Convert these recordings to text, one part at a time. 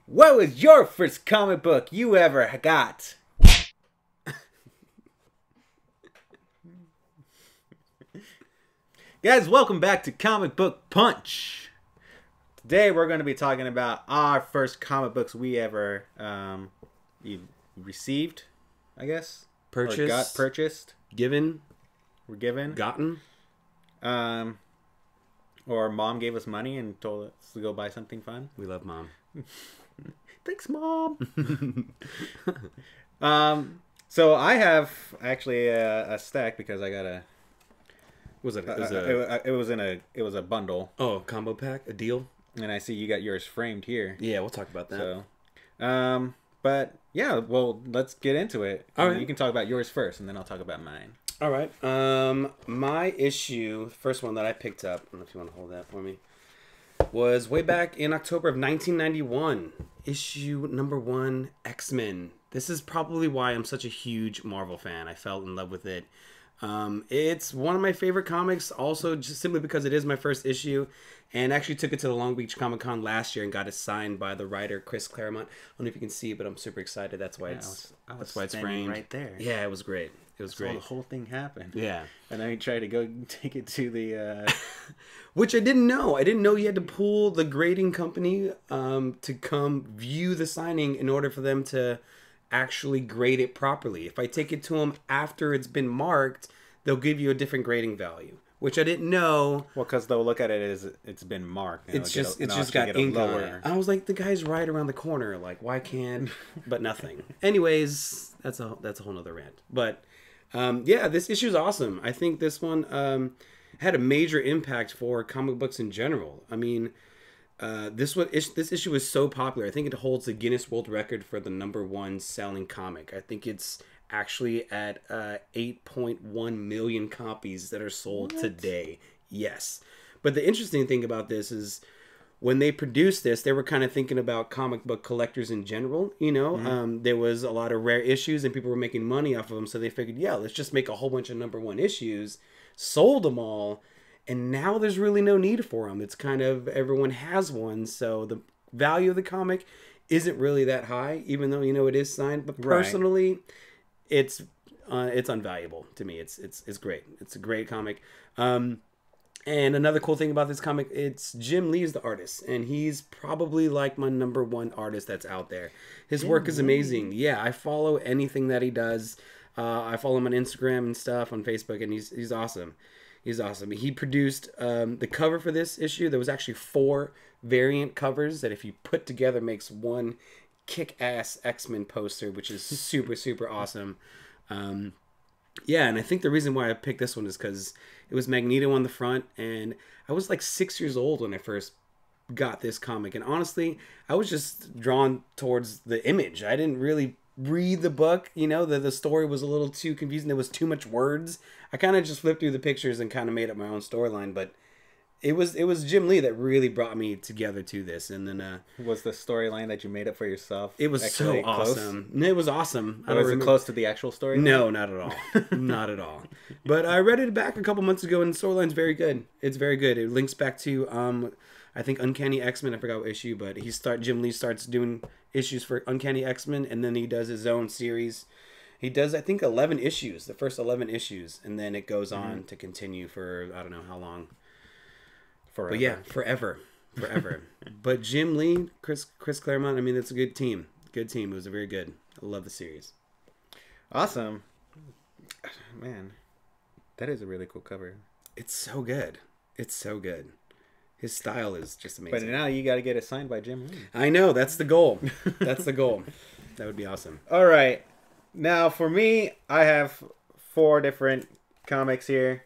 What was your first comic book you ever got? Guys, welcome back to Comic Book Punch. Today we're going to be talking about our first comic books we ever received, I guess. Purchased. Or got purchased. Given. Were given. Gotten. Or mom gave us money and told us to go buy something fun. We love mom. Thanks, Mom. So I have actually a stack because I got a. Was it? It was a bundle. Oh, combo pack, a deal. And I see you got yours framed here. Yeah, we'll talk about that. So, but yeah, well, let's get into it. All right. You can talk about yours first, and then I'll talk about mine. All right. My issue, the first one that I picked up. I don't know if you want to hold that for me. Was way back in October of 1991. Issue number 1, X-Men. This is probably why I'm such a huge Marvel fan. I fell in love with it. It's one of my favorite comics, also just simply because it is my first issue, and actually took it to the Long Beach Comic Con last year and got it signed by the writer Chris Claremont. I don't know if you can see it, but I'm super excited. That's why that's why it's framed right there. Yeah, it was great. It was great. So the whole thing happened. Yeah, and then he tried to go take it to the, which I didn't know. I didn't know you had to pull the grading company to come view the signing in order for them to actually grade it properly. If I take it to them after it's been marked, they'll give you a different grading value, which I didn't know. Well, because they'll look at it as it's been marked. It's just got ink on it. I was like, the guy's right around the corner. Like, why can't? But nothing. Anyways, that's a whole nother rant. But yeah, this issue is awesome. I think this one had a major impact for comic books in general. I mean, this issue was so popular. I think it holds the Guinness World Record for the #1 selling comic. I think it's actually at 8.1 million copies that are sold today. Yes. But the interesting thing about this is when they produced this, they were kind of thinking about comic book collectors in general. You know, there was a lot of rare issues and people were making money off of them. So they figured, yeah, let's just make a whole bunch of #1 issues, sold them all. And now there's really no need for them. It's kind of everyone has one. So the value of the comic isn't really that high, even though, you know, it is signed. But personally, it's unvaluable to me. It's great. It's a great comic. And another cool thing about this comic, it's Jim Lee's the artist, and he's probably like my #1 artist that's out there. His work is amazing. Yeah, I follow anything that he does. I follow him on Instagram and stuff, on Facebook, and he's awesome. He's awesome. He produced the cover for this issue. There was actually 4 variant covers that if you put together makes one kick-ass X-Men poster, which is super, super awesome. Yeah, and I think the reason why I picked this one is because it was Magneto on the front, and I was like 6 years old when I first got this comic. And honestly, I was just drawn towards the image. I didn't really read the book. You know, the story was a little too confusing. There was too much words. I kind of just flipped through the pictures and kind of made up my own storyline, but it was Jim Lee that really brought me together to this. And then was the storyline that you made up for yourself? It was so awesome. Close? It was awesome. Was it close to the actual story? No, not at all. Not at all. But I read it back a couple months ago, and the storyline's very good. It's very good. It links back to I think Uncanny X-Men. I forgot what issue, but Jim Lee starts doing issues for Uncanny X-Men, and then he does his own series. He does, I think, 11 issues, the first 11 issues, and then it goes on to continue for I don't know how long. Forever. But yeah, forever. But Jim Lee, Chris Claremont, I mean, it's a good team. Good team. It was very good. I love the series. Awesome. Man, that is a really cool cover. It's so good. It's so good. His style is just amazing. But now you got to get it signed by Jim Lee. I know. That's the goal. That's the goal. That would be awesome. All right. Now, for me, I have 4 different comics here.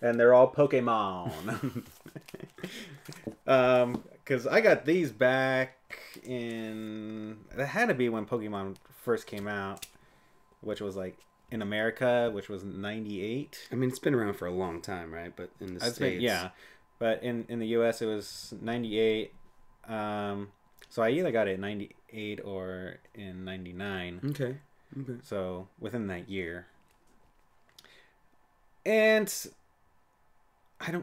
And they're all Pokemon. Because I got these back in... It had to be when Pokemon first came out. Which was like in America, which was 98. I mean, it's been around for a long time, right? But in the States... Yeah. But in the US, it was 98. So I either got it in 98 or in 99. Okay. So within that year. And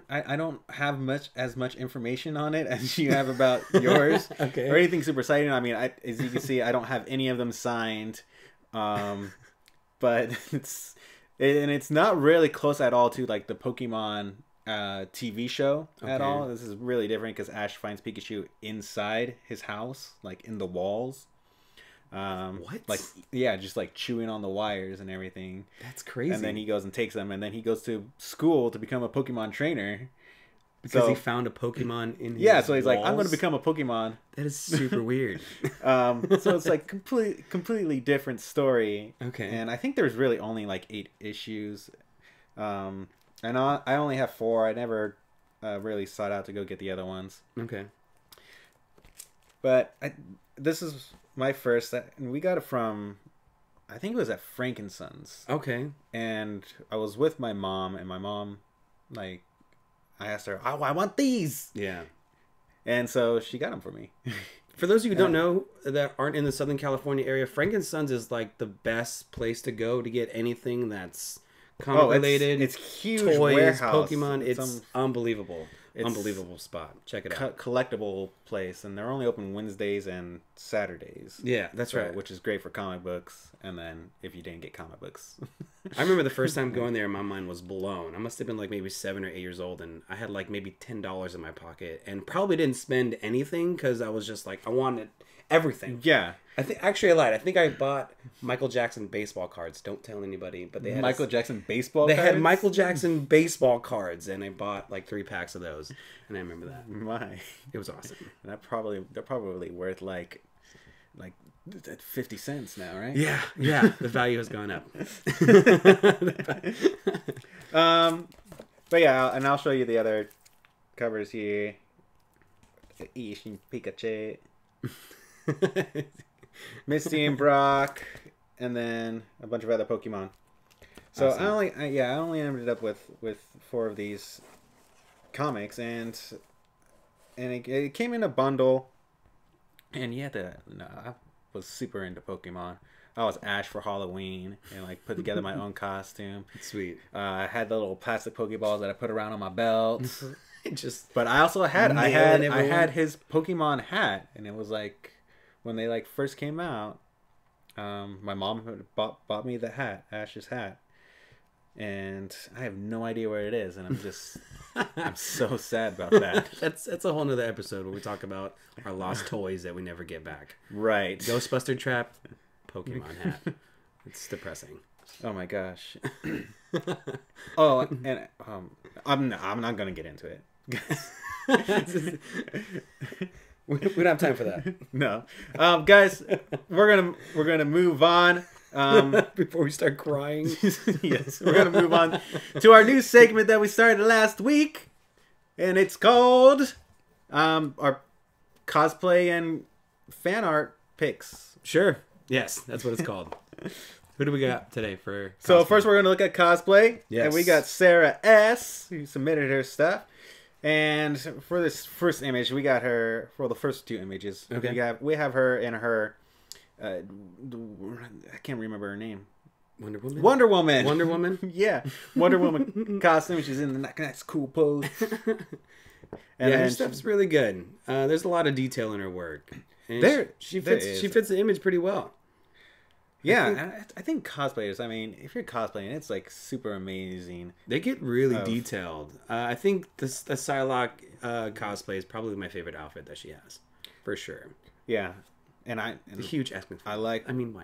I don't have as much information on it as you have about yours. Okay. Or anything super exciting. I mean, as you can see, I don't have any of them signed. But it's not really close at all to like the Pokemon TV show at all. This is really different because Ash finds Pikachu inside his house, like in the walls. What? Like, yeah, just like chewing on the wires and everything. That's crazy. And then he goes and takes them, and then he goes to school to become a Pokemon trainer. Because he found a Pokemon in his so he's walls? like, I'm going to become a Pokemon. That is super weird. So it's like completely different story. Okay. And I think there's really only like 8 issues. And I only have 4. I never really sought out to go get the other ones. Okay. But this is my first, and we got it from, I think it was at Frankenson's. Okay. And I was with my mom, and my mom, like, I asked her, oh, I want these. Yeah. And so she got them for me. For those of you who don't know that aren't in the Southern California area, Frankenson's is like the best place to go to get anything that's comic related. It's huge toys, warehouse. Pokemon. It's unbelievable. Unbelievable spot. Check it out. Collectible place, and they're only open Wednesdays and Saturdays. Yeah, that's right. Which is great for comic books. And then if you didn't get comic books, I remember the first time going there, my mind was blown. I must have been like maybe 7 or 8 years old, and I had like maybe $10 in my pocket, and probably didn't spend anything because I was just like I wanted everything. Yeah. I lied. I think I bought Michael Jackson baseball cards. Don't tell anybody, but they had Michael Jackson baseball They cards? had Michael Jackson baseball cards, and I bought like 3 packs of those, and I remember that. My, it was awesome. They're probably worth like 50 cents now, right? Yeah, yeah. The value has gone up. But yeah, and I'll show you the other covers here. Ishin Pikachu. Misty and Brock, and then a bunch of other Pokemon. So awesome. I only ended up with 4 of these comics, and it came in a bundle. And I was super into Pokemon. I was Ash for Halloween and like put together my own costume. Sweet. I had the little plastic Pokeballs that I put around on my belt. But I also had I had his Pokemon hat, and it was like when they like first came out. My mom bought me the hat, Ash's hat, and I have no idea where it is, and I'm so sad about that. That's a whole nother episode where we talk about our lost toys that we never get back. Right. Ghostbuster trap, Pokemon hat. It's depressing. Oh my gosh. Oh, and I'm not gonna get into it. We don't have time for that. No, guys, we're gonna move on. Before we start crying. Yes, we're gonna move on to our new segment that we started last week, and it's called our cosplay and fan art picks. Sure. Yes, that's what it's called. Who do we got today for cosplay? So first we're gonna look at cosplay. Yes. And we got Sarah S, who submitted her stuff. And for this first image, we got her for the first 2 images. Okay. We have her in her I can't remember her name. Wonder Woman. Wonder Woman. Yeah, Wonder Woman costume. She's in the nice cool pose. And her stuff's really good. There's a lot of detail in her work. And she fits the image pretty well. Yeah, I think cosplayers, I mean, if you're cosplaying, it's like super amazing. They get really detailed. I think the Psylocke cosplay is probably my favorite outfit that she has. For sure. Yeah. And the huge X-Men.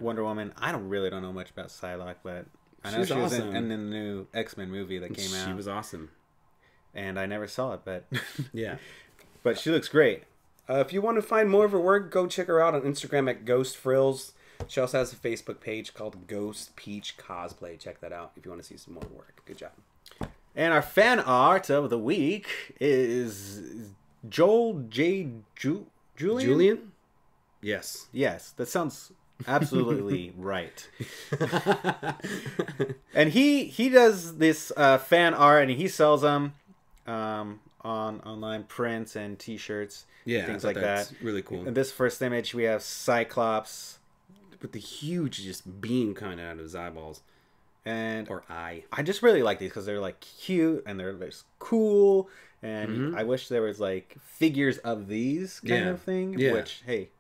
Wonder Woman. I don't know much about Psylocke, but I know she was in the new X-Men movie that came out. She was awesome. And I never saw it, but yeah. But she looks great. If you want to find more of her work, go check her out on Instagram at Ghost Frills. She also has a Facebook page called Ghost Peach Cosplay. Check that out if you want to see some more work. Good job. And our fan art of the week is Joel J. Julian? Yes. Yes, that sounds absolutely right. And he does this fan art, and he sells them on online prints and T-shirts. Yeah, things like that. Really cool. In this first image, we have Cyclops with the huge just beam coming out of his eyeballs. And or I just really like these because they're like cute and they're just cool. And I wish there was like figures of these kind of thing. Yeah. Which, hey,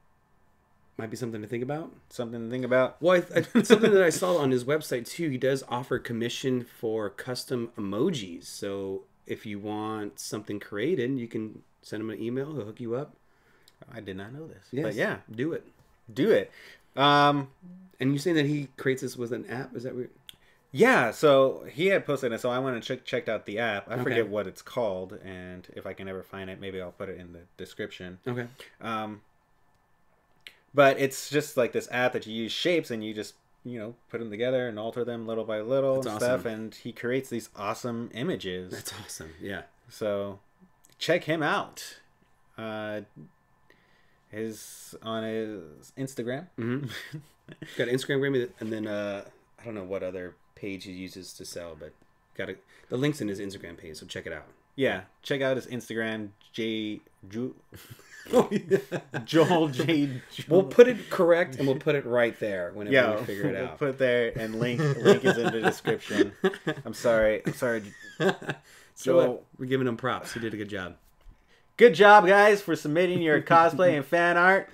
might be something to think about. Something to think about. Well, something that I saw on his website too. He does offer commission for custom emojis. So if you want something created, you can send him an email. He'll hook you up. I did not know this. Yes, but yeah, do it. Do it. And you're saying that he creates this with an app? Is that weird? Yeah, so he had posted it, so I went and checked out the app. I forget what it's called, and if I can ever find it, maybe I'll put it in the description. Okay. But it's just like this app that you use shapes, and you just, put them together and alter them little by little and stuff, and he creates these awesome images. That's awesome, yeah. So, check him out. On his Instagram. Got Instagram, and then I don't know what other page he uses to sell, but the link's in his Instagram page, so check it out. Yeah, check out his Instagram, Joel J. We'll put it correct and we'll put it right there whenever we figure it out. We'll put there and link is in the description. I'm sorry, Joel. We're giving him props. He did a good job. Good job, guys, for submitting your cosplay and fan art.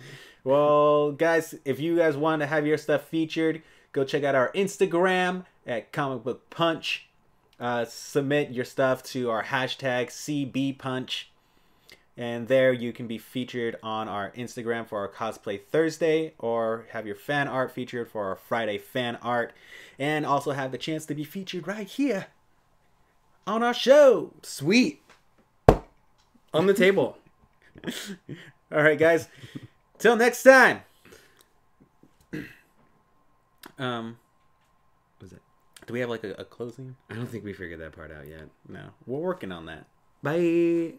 Well, guys, if you guys want to have your stuff featured, go check out our Instagram at Comic Book Punch. Submit your stuff to our hashtag CBPunch. And there you can be featured on our Instagram for our Cosplay Thursday, or have your fan art featured for our Friday fan art. And also have the chance to be featured right here on our show. Sweet. On the table. All right, guys. Till next time. Was it? Do we have like a closing? I don't think we figured that part out yet. No. We're working on that. Bye.